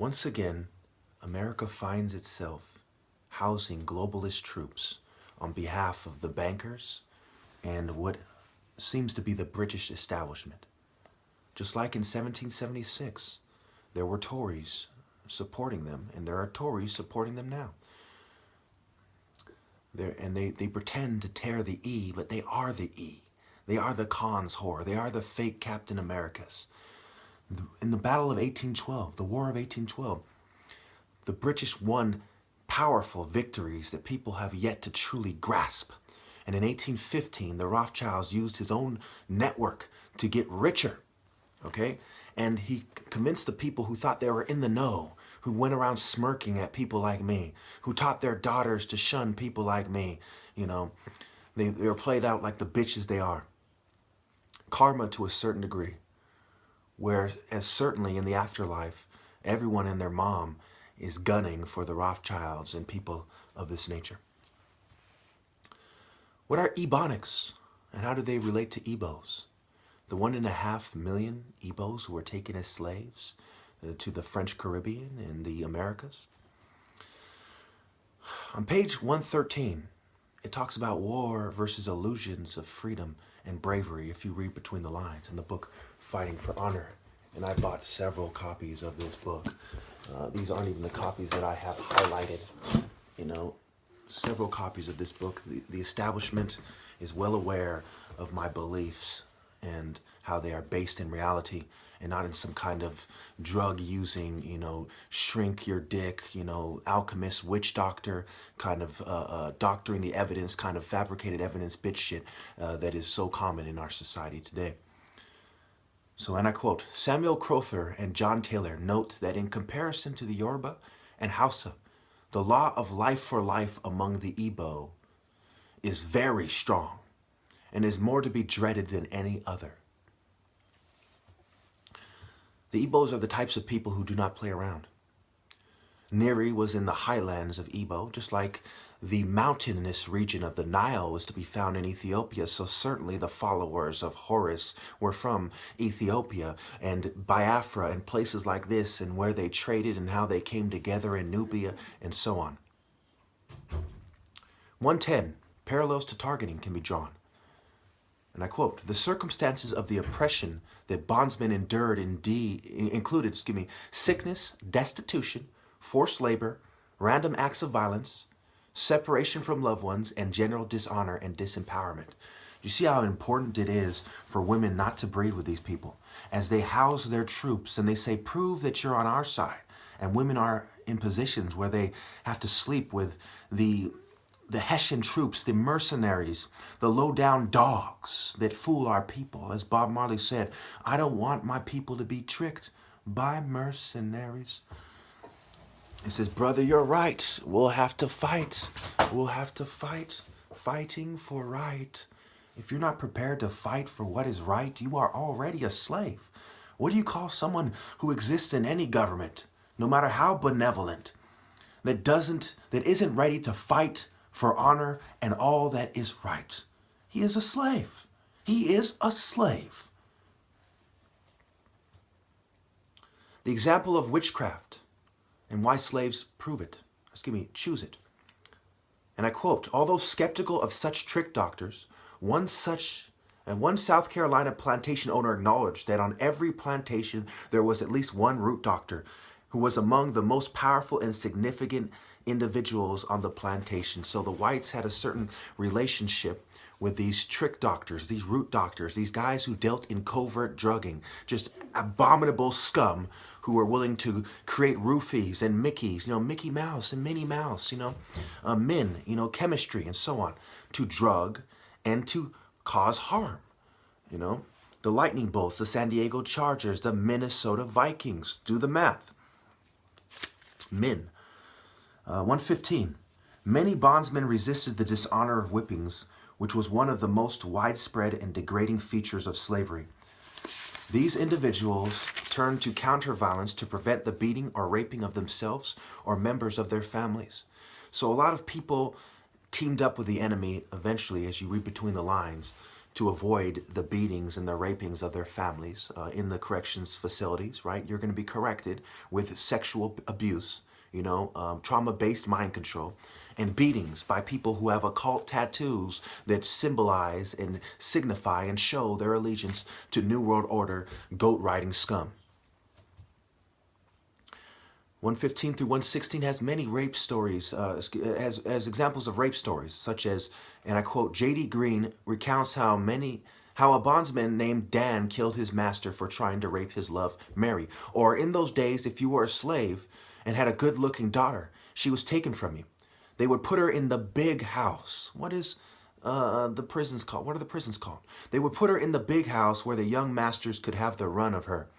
Once again, America finds itself housing globalist troops on behalf of the bankers and what seems to be the British establishment. Just like in 1776, there were Tories supporting them, and there are Tories supporting them now. They pretend to tear the E, but they are the E. They are the Khan's whore. They are the fake Captain Americas. In the Battle of 1812, the War of 1812, the British won powerful victories that people have yet to truly grasp. And in 1815, the Rothschilds used his own network to get richer, okay? And he convinced the people who thought they were in the know, who went around smirking at people like me, who taught their daughters to shun people like me, you know. They were played out like the bitches they are. Karma to a certain degree, where as certainly in the afterlife, everyone and their mom is gunning for the Rothschilds and people of this nature. What are Ebonics, and how do they relate to Ebos? The 1.5 million Ebos who were taken as slaves to the French Caribbean and the Americas. On page 113, it talks about war versus illusions of freedom and bravery, if you read between the lines in the book Fighting for Honor. And I bought several copies of this book. These aren't even the copies that I have highlighted, you know. Several copies of this book. The establishment is well aware of my beliefs and how they are based in reality and not in some kind of drug using, you know, shrink your dick, you know, alchemist, witch doctor, kind of doctoring the evidence, kind of fabricated evidence bitch shit that is so common in our society today. So, and I quote, Samuel Crowther and John Taylor note that in comparison to the Yoruba and Hausa, the law of life for life among the Igbo is very strong and is more to be dreaded than any other. The Igbos are the types of people who do not play around. Neri was in the highlands of Igbo, just like the mountainous region of the Nile was to be found in Ethiopia, so certainly the followers of Horus were from Ethiopia and Biafra and places like this, and where they traded and how they came together in Nubia and so on. 110, parallels to targeting can be drawn. And I quote, the circumstances of the oppression that bondsmen endured included sickness, destitution, forced labor, random acts of violence, separation from loved ones, and general dishonor and disempowerment. You see how important it is for women not to breed with these people as they house their troops and they say, prove that you're on our side. And women are in positions where they have to sleep with the Hessian troops, the mercenaries, the low-down dogs that fool our people. As Bob Marley said, I don't want my people to be tricked by mercenaries. He says, brother, you're right. We'll have to fight. We'll have to fight. Fighting for right. If you're not prepared to fight for what is right, you are already a slave. What do you call someone who exists in any government, no matter how benevolent, that isn't ready to fight for honor and all that is right? He is a slave. He is a slave. The example of witchcraft and why slaves choose it. And I quote, although skeptical of such trick doctors, one South Carolina plantation owner acknowledged that on every plantation there was at least one root doctor who was among the most powerful and significant individuals on the plantation. So the whites had a certain relationship with these trick doctors, these root doctors, these guys who dealt in covert drugging, just abominable scum who were willing to create roofies and Mickeys, you know, Mickey Mouse and Minnie Mouse, you know, Min, you know, chemistry and so on, to drug and to cause harm, you know. The Lightning Bolts, the San Diego Chargers, the Minnesota Vikings, do the math. Min. 115. Many bondsmen resisted the dishonor of whippings, which was one of the most widespread and degrading features of slavery. These individuals turned to counter-violence to prevent the beating or raping of themselves or members of their families. So a lot of people teamed up with the enemy eventually, as you read between the lines, to avoid the beatings and the rapings of their families in the corrections facilities, right? You're going to be corrected with sexual abuse, trauma-based mind control, and beatings by people who have occult tattoos that symbolize and signify and show their allegiance to New World Order goat-riding scum. 115 through 116 has many rape stories, as examples of rape stories, such as, and I quote, J.D. Green recounts how a bondsman named Dan killed his master for trying to rape his love, Mary. Or in those days, if you were a slave and had a good-looking daughter, she was taken from you. They would put her in the big house. What is the prisons called? What are the prisons called? They would put her in the big house where the young masters could have the run of her.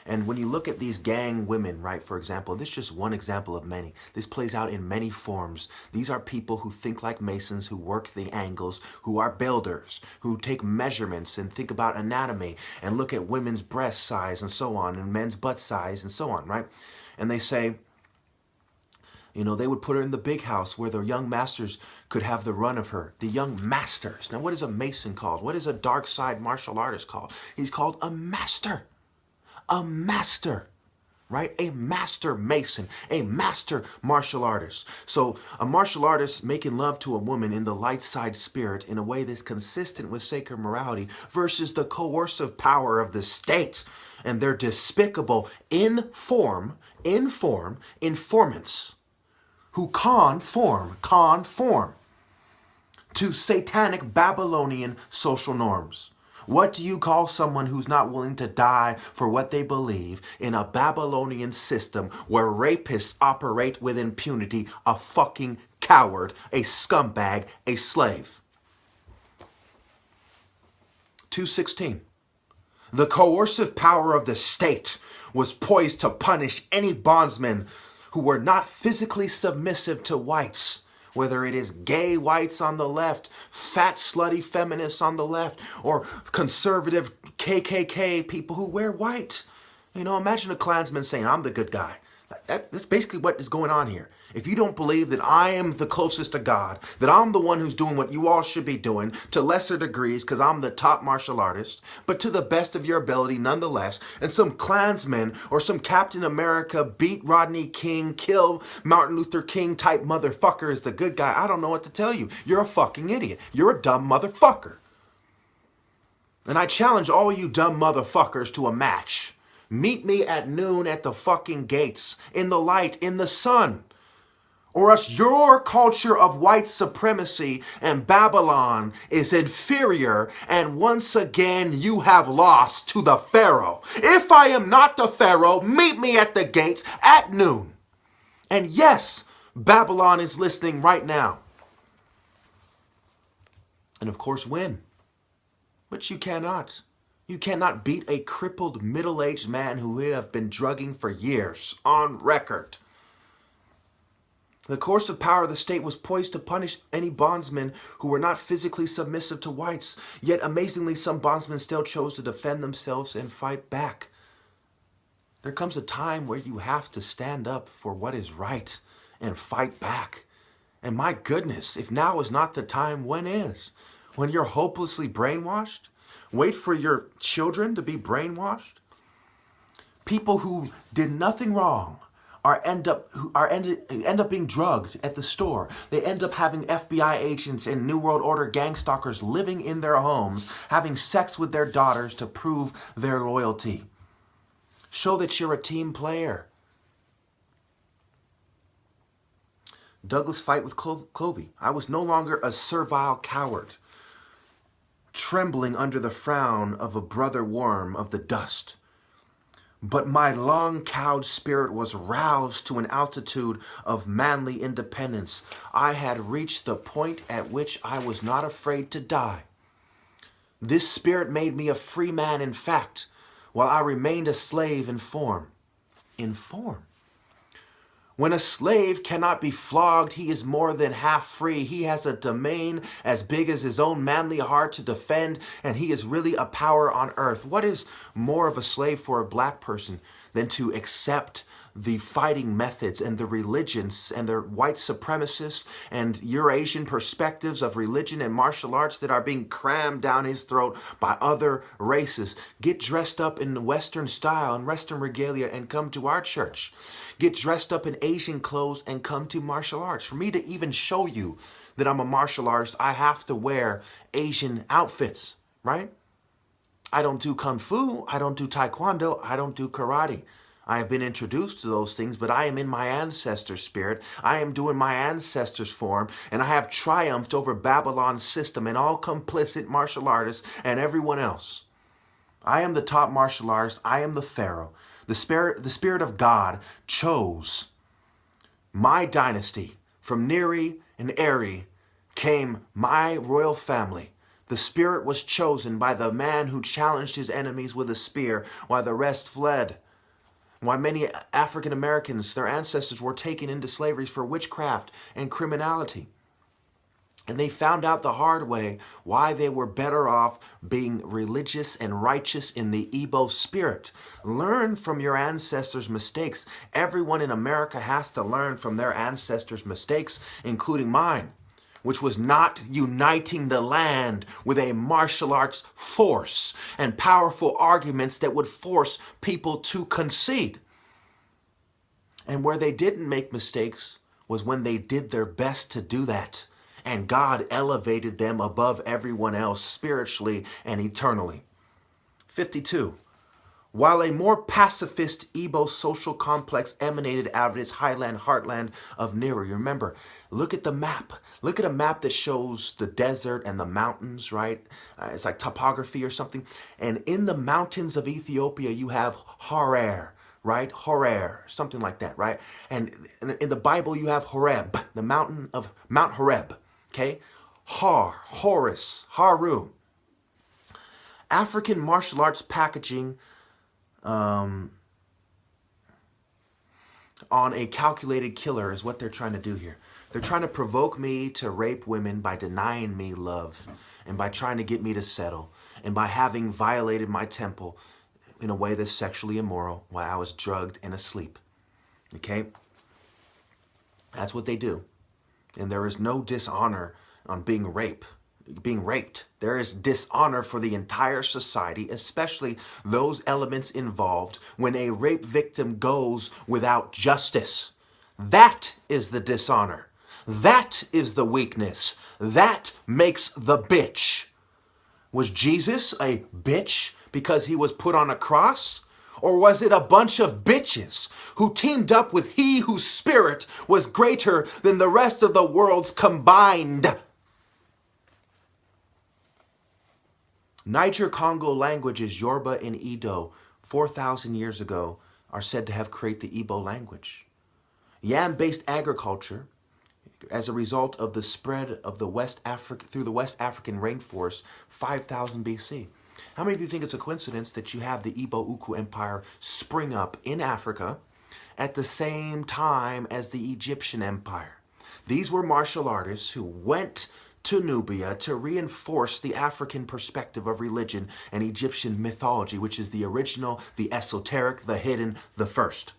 And when you look at these gang women, right, for example, this is just one example of many. This plays out in many forms. These are people who think like masons, who work the angles, who are builders, who take measurements and think about anatomy and look at women's breast size and so on, and men's butt size and so on, right? And they say, they would put her in the big house where the young masters could have the run of her. The young masters. Now, what is a mason called? What is a dark side martial artist called? He's called a master. A master, right? A master mason, a master martial artist. So a martial artist making love to a woman in the light side spirit in a way that's consistent with sacred morality versus the coercive power of the state and their despicable informants who conform to satanic Babylonian social norms. What do you call someone who's not willing to die for what they believe in a Babylonian system where rapists operate with impunity? A fucking coward, a scumbag, a slave. 216. The coercive power of the state was poised to punish any bondsmen who were not physically submissive to whites. Whether it is gay whites on the left, fat slutty feminists on the left, or conservative KKK people who wear white. Imagine a Klansman saying, I'm the good guy. That's basically what is going on here. If you don't believe that I am the closest to God, that I'm the one who's doing what you all should be doing to lesser degrees because I'm the top martial artist, but to the best of your ability nonetheless, and some Klansman or some Captain America beat Rodney King, kill Martin Luther King type motherfucker is the good guy, I don't know what to tell you. You're a fucking idiot. You're a dumb motherfucker. And I challenge all you dumb motherfuckers to a match. Meet me at noon at the fucking gates, in the light, in the sun. Or else your culture of white supremacy and Babylon is inferior, and once again you have lost to the Pharaoh. If I am not the Pharaoh, meet me at the gates at noon. And yes, Babylon is listening right now. And of course win. But you cannot. You cannot beat a crippled middle-aged man who you have been drugging for years, on record. The coercive power of the state was poised to punish any bondsmen who were not physically submissive to whites. Yet, amazingly, some bondsmen still chose to defend themselves and fight back. There comes a time where you have to stand up for what is right and fight back. And my goodness, if now is not the time, when is? When you're hopelessly brainwashed? Wait for your children to be brainwashed? People who did nothing wrong end up being drugged at the store. They end up having FBI agents and New World Order gang stalkers living in their homes, having sex with their daughters to prove their loyalty. Show that you're a team player. Douglas fight with Clovey. I was no longer a servile coward, trembling under the frown of a brother worm of the dust. But my long-cowed spirit was roused to an altitude of manly independence. I had reached the point at which I was not afraid to die. This spirit made me a free man in fact, while I remained a slave in form. In form. When a slave cannot be flogged, he is more than half free. He has a domain as big as his own manly heart to defend, and he is really a power on earth. What is more of a slave for a black person than to accept the fighting methods and the religions and the white supremacists and Eurasian perspectives of religion and martial arts that are being crammed down his throat by other races. Get dressed up in Western style and Western regalia and come to our church. Get dressed up in Asian clothes and come to martial arts. For me to even show you that I'm a martial artist, I have to wear Asian outfits, right? I don't do kung fu, I don't do taekwondo, I don't do karate. I have been introduced to those things, but I am in my ancestor's spirit. I am doing my ancestor's form, and I have triumphed over Babylon's system and all complicit martial artists and everyone else. I am the top martial artist. I am the Pharaoh. The Spirit of God chose my dynasty. From Neri and Eri came my royal family. The Spirit was chosen by the man who challenged his enemies with a spear while the rest fled. Why many African Americans, their ancestors, were taken into slavery for witchcraft and criminality. And they found out the hard way why they were better off being religious and righteous in the Igbo spirit. Learn from your ancestors' mistakes. Everyone in America has to learn from their ancestors' mistakes, including mine, which was not uniting the land with a martial arts force and powerful arguments that would force people to concede. And where they didn't make mistakes was when they did their best to do that. And God elevated them above everyone else spiritually and eternally. 52. While a more pacifist Igbo social complex emanated out of its highland heartland of Neri. Remember, look at the map. Look at a map that shows the desert and the mountains, right? It's like topography or something. And in the mountains of Ethiopia, you have Harar, right? Harar, something like that, right? And in the Bible, you have Horeb, the mountain of Mount Horeb, okay? Horus, Haru. African martial arts packaging on a calculated killer is what they're trying to do here. They're trying to provoke me to rape women by denying me love and by trying to get me to settle and by having violated my temple in a way that's sexually immoral while I was drugged and asleep. Okay? That's what they do. And there is no dishonor on being raped. There is dishonor for the entire society, especially those elements involved when a rape victim goes without justice. That is the dishonor. That is the weakness. That makes the bitch. Was Jesus a bitch because he was put on a cross? Or was it a bunch of bitches who teamed up with he whose spirit was greater than the rest of the world's combined? Niger-Congo languages, Yoruba and Edo, 4,000 years ago, are said to have created the Igbo language. Yam-based agriculture, as a result of the spread of the through the West African rainforest, 5,000 BC. How many of you think it's a coincidence that you have the Igbo Uku Empire spring up in Africa at the same time as the Egyptian Empire? These were martial artists who went to Nubia to reinforce the African perspective of religion and Egyptian mythology, which is the original, the esoteric, the hidden, the first.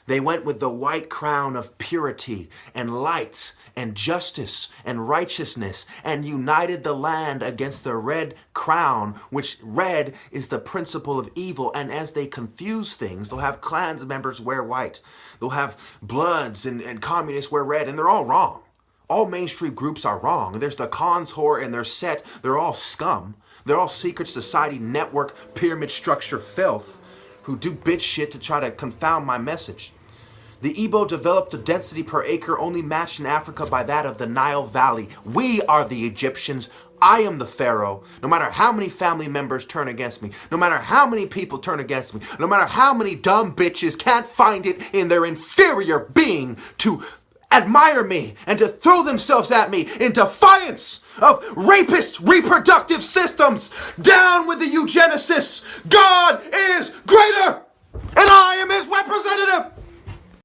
They went with the white crown of purity and light and justice and righteousness and united the land against the red crown, which red is the principle of evil. And as they confuse things, they'll have clans members wear white. They'll have Bloods and communists wear red, and they're all wrong. All mainstream groups are wrong. There's the Khans, whore, and their set. They're all scum. They're all secret society, network, pyramid structure filth who do bitch shit to try to confound my message. The Igbo developed a density per acre only matched in Africa by that of the Nile Valley. We are the Egyptians. I am the Pharaoh. No matter how many family members turn against me, no matter how many people turn against me, no matter how many dumb bitches can't find it in their inferior being to admire me and to throw themselves at me in defiance of rapist reproductive systems. Down with the eugenicists. God is greater, and I am his representative.